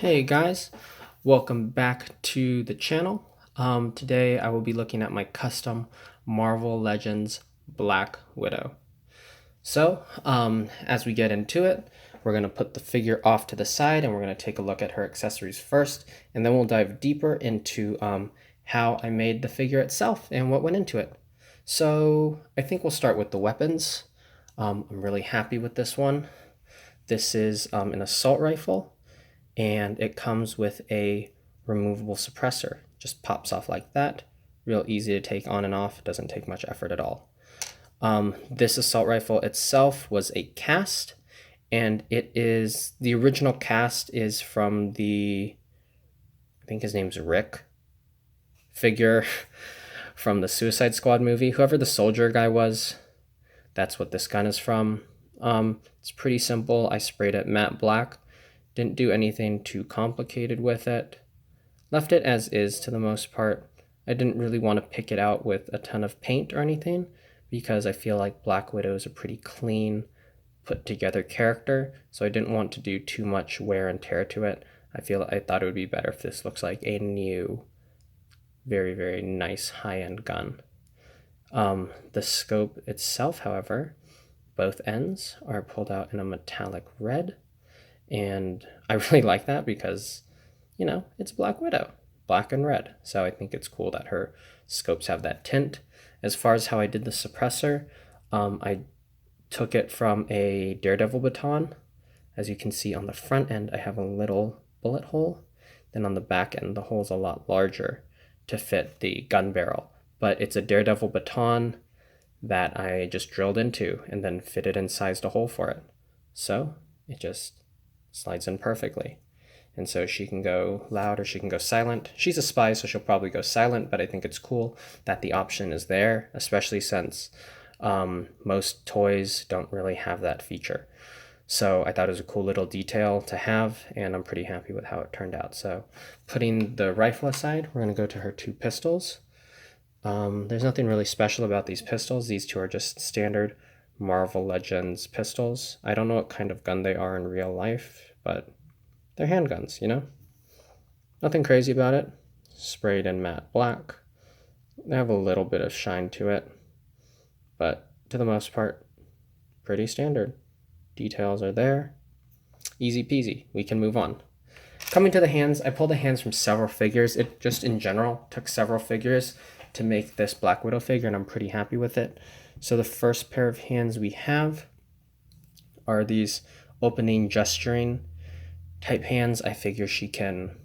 Hey guys, welcome back to the channel. Today I will be looking at my custom Marvel Legends Black Widow. So, as we get into it, we're going to put the figure off to the side and we're going to take a look at her accessories first, and then we'll dive deeper into how I made the figure itself and what went into it. So, I think we'll start with the weapons. I'm really happy with this one. This is an assault rifle, and it comes with a removable suppressor. Just pops off like that. Real easy to take on and off. Doesn't take much effort at all. This assault rifle itself was a cast, and the original cast is from I think his name's Rick, figure from the Suicide Squad movie. Whoever the soldier guy was, that's what this gun is from. It's pretty simple. I sprayed it matte black. Didn't do anything too complicated with it. Left it as is to the most part. I didn't really want to pick it out with a ton of paint or anything because I feel like Black Widow is a pretty clean, put together character, so I didn't want to do too much wear and tear to it. I thought it would be better if this looks like a new, very, very nice high-end gun. The scope itself, however, both ends are pulled out in a metallic red. And I really like that because, it's Black Widow, black and red. So I think it's cool that her scopes have that tint. As far as how I did the suppressor, I took it from a Daredevil baton. As you can see on the front end, I have a little bullet hole. Then on the back end, the hole's a lot larger to fit the gun barrel. But it's a Daredevil baton that I just drilled into and then fitted and sized a hole for it. So it just slides in perfectly. And so she can go loud or she can go silent. She's a spy, so she'll probably go silent, but I think it's cool that the option is there, especially since most toys don't really have that feature. So I thought it was a cool little detail to have, and I'm pretty happy with how it turned out. So putting the rifle aside, we're going to go to her two pistols. There's nothing really special about these pistols. These two are just standard Marvel Legends pistols. I don't know what kind of gun they are in real life, but they're handguns, Nothing crazy about it. Sprayed in matte black. They have a little bit of shine to it, but to the most part, pretty standard. Details are there. Easy peasy. We can move on. Coming to the hands, I pulled the hands from several figures. It just in general took several figures to make this Black Widow figure, and I'm pretty happy with it. So the first pair of hands we have are these opening gesturing type hands. I figure she can,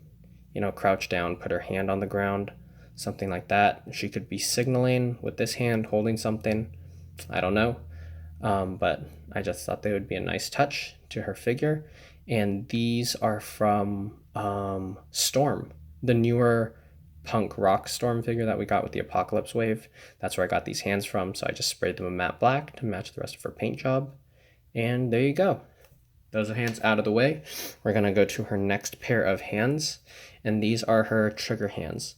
crouch down, put her hand on the ground, something like that. She could be signaling with this hand, holding something. I don't know. But I just thought they would be a nice touch to her figure. And these are from Storm, the newer punk rock Storm figure that we got with the Apocalypse Wave. That's where I got these hands from, so I just sprayed them a matte black to match the rest of her paint job. And there you go. Those are hands out of the way. We're going to go to her next pair of hands, and these are her trigger hands.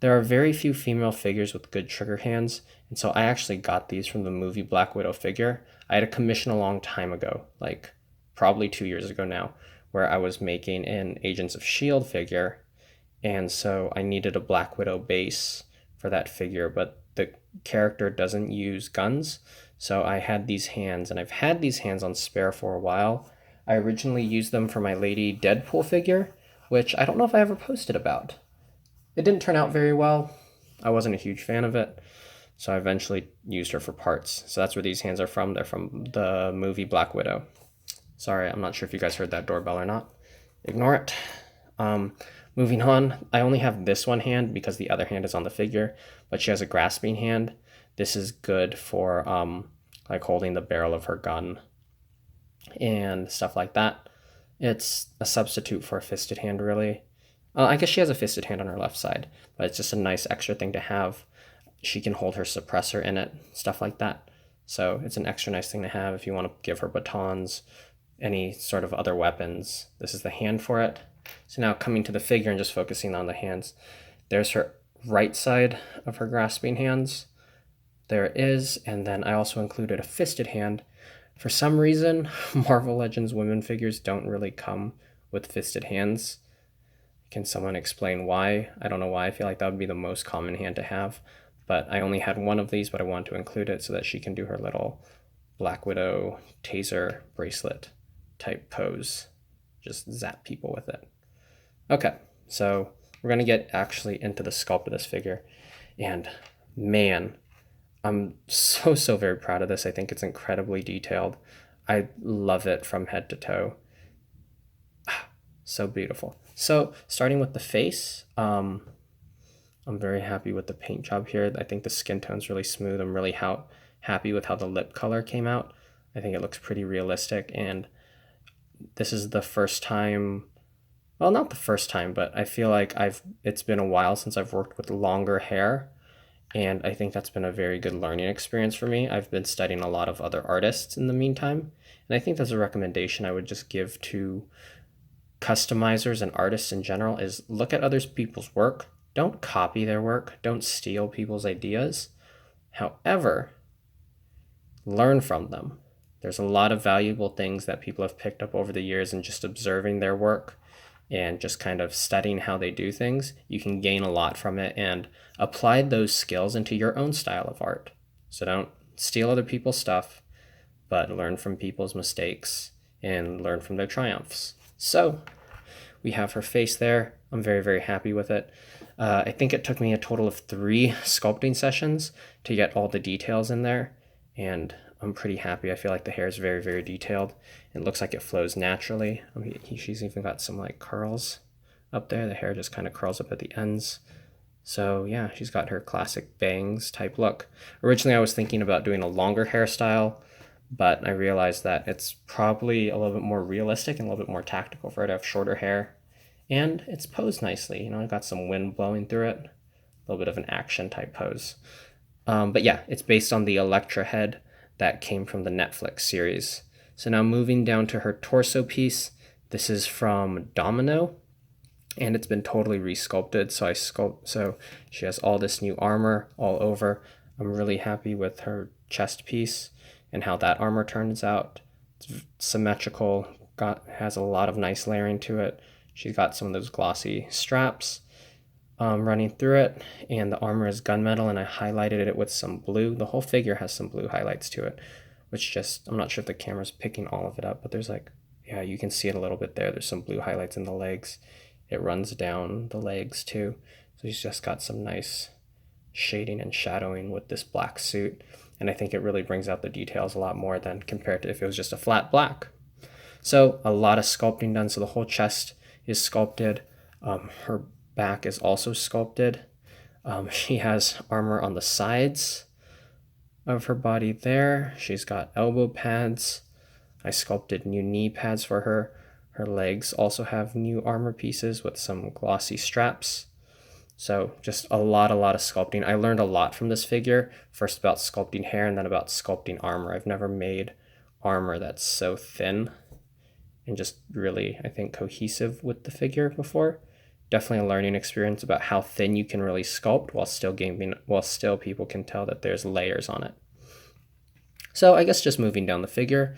There are very few female figures with good trigger hands, and so I actually got these from the movie Black Widow figure. I had a commission a long time ago, like probably 2 years ago now, where I was making an Agents of S.H.I.E.L.D. figure, and so I needed a Black Widow base for that figure, but the character doesn't use guns, so I had these hands, and I've had these hands on spare for a while. I originally used them for my Lady Deadpool figure, which I don't know if I ever posted about. It didn't turn out very well. I wasn't a huge fan of it, so I eventually used her for parts. So that's where these hands are from. They're from the movie Black Widow. Sorry, I'm not sure if you guys heard that doorbell or not. Ignore it. Moving on, I only have this one hand because the other hand is on the figure, but she has a grasping hand. This is good for like holding the barrel of her gun and stuff like that. It's a substitute for a fisted hand, really. I guess she has a fisted hand on her left side, but it's just a nice extra thing to have. She can hold her suppressor in it, stuff like that. So it's an extra nice thing to have if you want to give her batons, any sort of other weapons. This is the hand for it. So now coming to the figure and just focusing on the hands. There's her right side of her grasping hands. There it is, and then I also included a fisted hand. For some reason, Marvel Legends women figures don't really come with fisted hands. Can someone explain why? I don't know why. I feel like that would be the most common hand to have, but I only had one of these, but I wanted to include it so that she can do her little Black Widow taser bracelet type pose. Just zap people with it. Okay, so we're gonna get actually into the sculpt of this figure, and man, I'm so very proud of this. I think it's incredibly detailed. I love it from head to toe. So beautiful. So starting with the face, I'm very happy with the paint job here. I think the skin tone's really smooth. I'm really happy with how the lip color came out. I think it looks pretty realistic, and this is the first time, well, not the first time, but I feel like it's been a while since I've worked with longer hair, and I think that's been a very good learning experience for me. I've been studying a lot of other artists in the meantime, and I think that's a recommendation I would just give to customizers and artists in general is look at other people's work. Don't copy their work. Don't steal people's ideas. However, learn from them. There's a lot of valuable things that people have picked up over the years, and just observing their work and just kind of studying how they do things, you can gain a lot from it and apply those skills into your own style of art. So don't steal other people's stuff, but learn from people's mistakes and learn from their triumphs. So we have her face there. I'm very happy with it. I think it took me a total of 3 sculpting sessions to get all the details in there, and I'm pretty happy. I feel like the hair is very detailed. It looks like it flows naturally. She's even got some like curls up there. The hair just kind of curls up at the ends. So yeah, she's got her classic bangs type look. Originally I was thinking about doing a longer hairstyle, but I realized that it's probably a little bit more realistic and a little bit more tactical for her to have shorter hair. And it's posed nicely. You know, I got some wind blowing through it. A little bit of an action type pose. But yeah, it's based on the Electra head that came from the Netflix series. So now moving down to her torso piece. This is from Domino, and it's been totally resculpted. So she has all this new armor all over. I'm really happy with her chest piece and how that armor turns out. It's symmetrical, has a lot of nice layering to it. She's got some of those glossy straps running through it, and the armor is gunmetal, and I highlighted it with some blue. The whole figure has some blue highlights to it, which just, I'm not sure if the camera's picking all of it up, but there's like, yeah, you can see it a little bit there. There's some blue highlights in the legs. It runs down the legs too. So he's just got some nice shading and shadowing with this black suit, and I think it really brings out the details a lot more than compared to if it was just a flat black. So a lot of sculpting done. So the whole chest is sculpted. Her back is also sculpted. She has armor on the sides of her body there. She's got elbow pads. I sculpted new knee pads for her. Her legs also have new armor pieces with some glossy straps. So just a lot of sculpting. I learned a lot from this figure, first about sculpting hair and then about sculpting armor. I've never made armor that's so thin and just really, I think, cohesive with the figure before. Definitely a learning experience about how thin you can really sculpt while still people can tell that there's layers on it. So I guess just moving down the figure,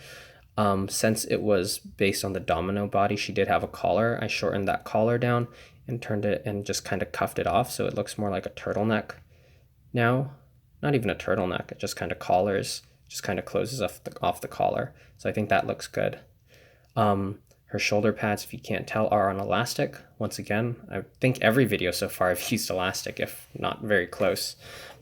since it was based on the Domino body, she did have a collar. I shortened that collar down and turned it and just kind of cuffed it off so it looks more like a turtleneck now. Not even a turtleneck, it just kind of collars, just kind of closes off the collar. So I think that looks good. Her shoulder pads, if you can't tell, are on elastic. Once again, I think every video so far I've used elastic, if not very close.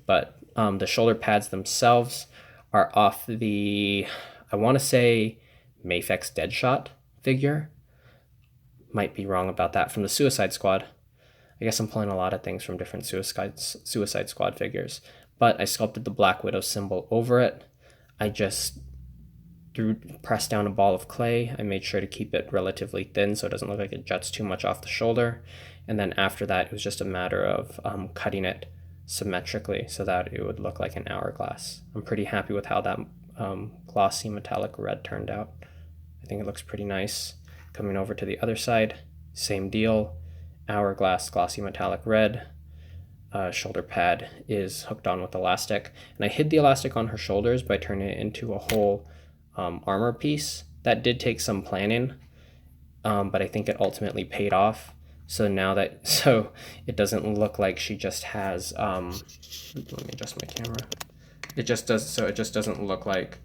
But the shoulder pads themselves are off the, I want to say, Mafex Deadshot figure. Might be wrong about that, from the Suicide Squad. I guess I'm pulling a lot of things from different Suicide Squad figures. But I sculpted the Black Widow symbol over it. I just pressed down a ball of clay. I made sure to keep it relatively thin so it doesn't look like it juts too much off the shoulder. And then after that, it was just a matter of cutting it symmetrically so that it would look like an hourglass. I'm pretty happy with how that glossy metallic red turned out. I think it looks pretty nice. Coming over to the other side, same deal. Hourglass, glossy metallic red. Shoulder pad is hooked on with elastic. And I hid the elastic on her shoulders by turning it into a whole armor piece. That did take some planning, but I think it ultimately paid off. So now that, so it doesn't look like she just has, let me adjust my camera. It just does, so it just doesn't look like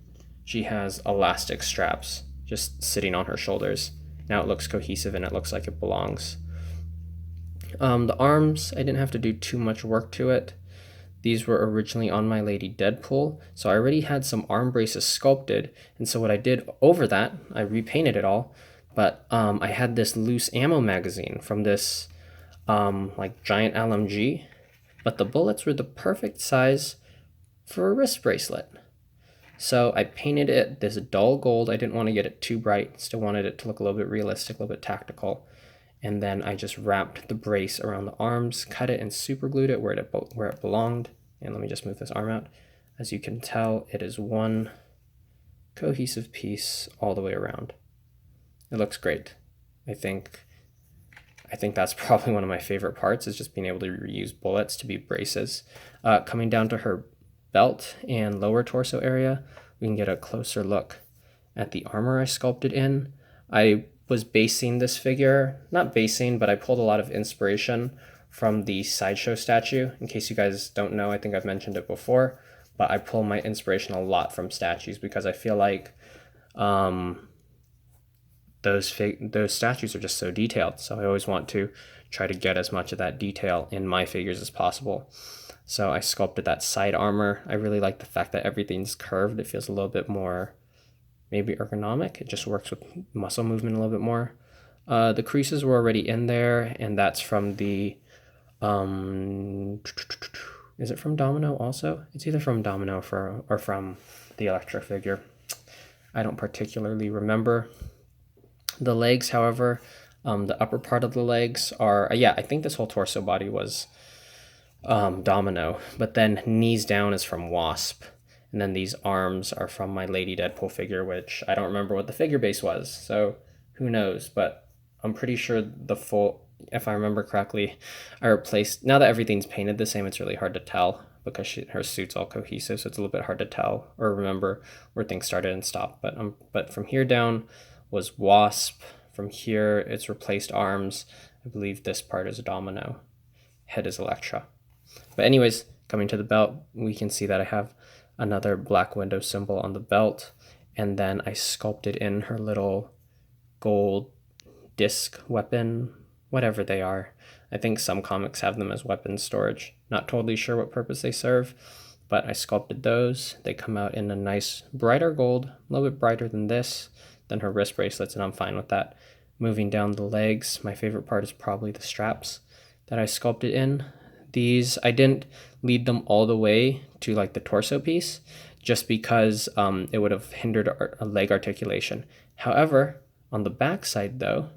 she has elastic straps just sitting on her shoulders. Now it looks cohesive and it looks like it belongs. The arms, I didn't have to do too much work to it. These were originally on my Lady Deadpool, so I already had some arm braces sculpted, and so what I did over that, I repainted it all, but I had this loose ammo magazine from this like giant LMG, but the bullets were the perfect size for a wrist bracelet. So I painted it this dull gold. I didn't want to get it too bright, still wanted it to look a little bit realistic, a little bit tactical. And then I just wrapped the brace around the arms, cut it and super glued it where it belonged. And let me just move this arm out. As you can tell, it is one cohesive piece all the way around. It looks great. I think that's probably one of my favorite parts, is just being able to reuse bullets to be braces. Coming down to her belt and lower torso area, we can get a closer look at the armor I sculpted in. I was basing this figure, not basing, but I pulled a lot of inspiration from the sideshow statue. In case you guys don't know, I think I've mentioned it before, but I pull my inspiration a lot from statues because I feel like those statues are just so detailed. So I always want to try to get as much of that detail in my figures as possible. So I sculpted that side armor. I really like the fact that everything's curved. It feels a little bit more maybe ergonomic. It just works with muscle movement a little bit more. The creases were already in there, and that's from the is it from Domino also? It's either from Domino or from the Electra figure. I don't particularly remember. The legs, however, the upper part of the legs are, yeah, I think this whole torso body was Domino, but then knees down is from Wasp. And then these arms are from my Lady Deadpool figure, which I don't remember what the figure base was, so who knows, but I'm pretty sure the full, if I remember correctly, I replaced, now that everything's painted the same, it's really hard to tell because her suit's all cohesive, so it's a little bit hard to tell or remember where things started and stopped. But from here down was Wasp. From here, it's replaced arms. I believe this part is a Domino. Head is Electra. But anyways, coming to the belt, we can see that I have another Black Widow symbol on the belt, and then I sculpted in her little gold disc weapon, whatever they are. I think some comics have them as weapon storage. Not totally sure what purpose they serve, but I sculpted those. They come out in a nice brighter gold, a little bit brighter than this, than her wrist bracelets, and I'm fine with that. Moving down the legs, my favorite part is probably the straps that I sculpted in. These, I didn't lead them all the way to like the torso piece, just because it would have hindered a leg articulation. However, on the back side though,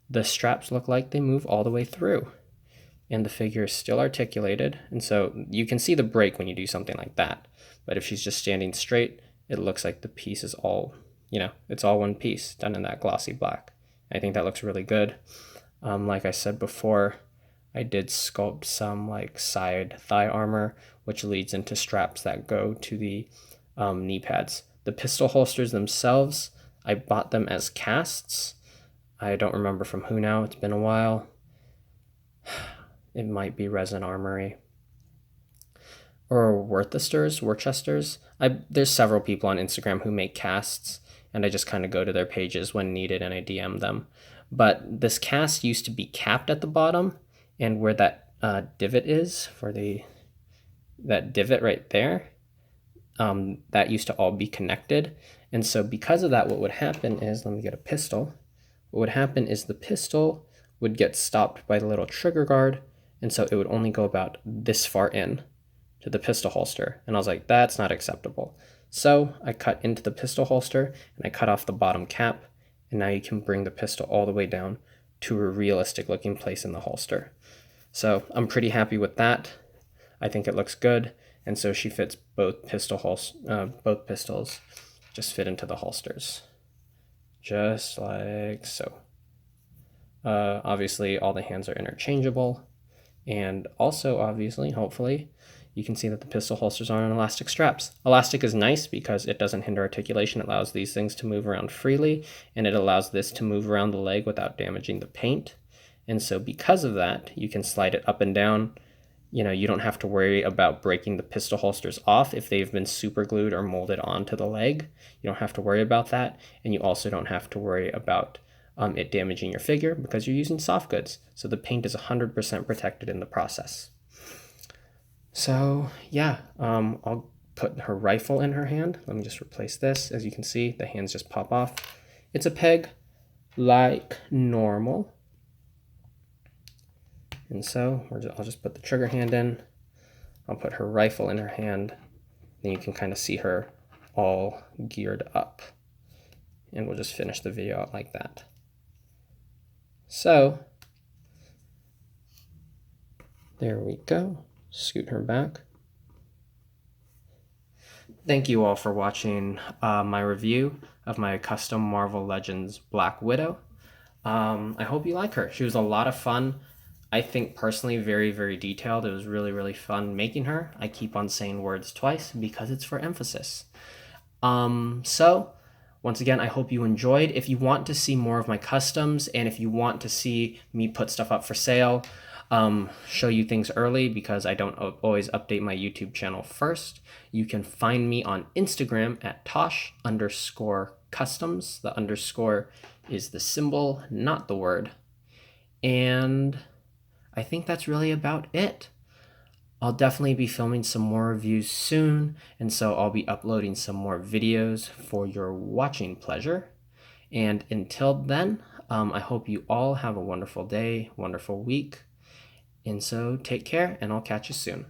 the straps look like they move all the way through, and the figure is still articulated, and so you can see the break when you do something like that. But if she's just standing straight, it looks like the piece is all, it's all one piece done in that glossy black. I think that looks really good. Like I said before, I did sculpt some like side thigh armor, which leads into straps that go to the knee pads. The pistol holsters themselves, I bought them as casts. I don't remember from who now, it's been a while. It might be Resin Armory. Or Worcesters. There's several people on Instagram who make casts, and I just kind of go to their pages when needed and I DM them. But this cast used to be capped at the bottom, and where that divot is for that divot right there, that used to all be connected. And so because of that, what would happen is, let me get a pistol. What would happen is the pistol would get stopped by the little trigger guard, and so it would only go about this far in to the pistol holster. And I was like, that's not acceptable. So I cut into the pistol holster and I cut off the bottom cap, and now you can bring the pistol all the way down to a realistic looking place in the holster. So I'm pretty happy with that. I think it looks good, and so she fits both pistols just fit into the holsters, just like so. Obviously all the hands are interchangeable, and also obviously, hopefully, you can see that the pistol holsters are on elastic straps. Elastic is nice because it doesn't hinder articulation. It allows these things to move around freely, and it allows this to move around the leg without damaging the paint. And so because of that, you can slide it up and down. You don't have to worry about breaking the pistol holsters off if they've been super glued or molded onto the leg. You don't have to worry about that. And you also don't have to worry about it damaging your figure because you're using soft goods. So the paint is 100% protected in the process. So yeah, I'll put her rifle in her hand. Let me just replace this. As you can see, the hands just pop off. It's a peg like normal. And so I'll just put the trigger hand in. I'll put her rifle in her hand. Then you can kind of see her all geared up. And we'll just finish the video out like that. So there we go. Scoot her back. Thank you all for watching my review of my custom Marvel Legends Black Widow. I hope you like her. She was a lot of fun. I think personally very, very detailed. It was really, really fun making her. I keep on saying words twice because it's for emphasis. So once again, I hope you enjoyed. If you want to see more of my customs and if you want to see me put stuff up for sale, show you things early because I don't always update my YouTube channel first, you can find me on Instagram at Tosh_customs. The underscore is the symbol, not the word. And I think that's really about it. I'll definitely be filming some more reviews soon, and so I'll be uploading some more videos for your watching pleasure. And until then, I hope you all have a wonderful day, wonderful week. And so take care, and I'll catch you soon.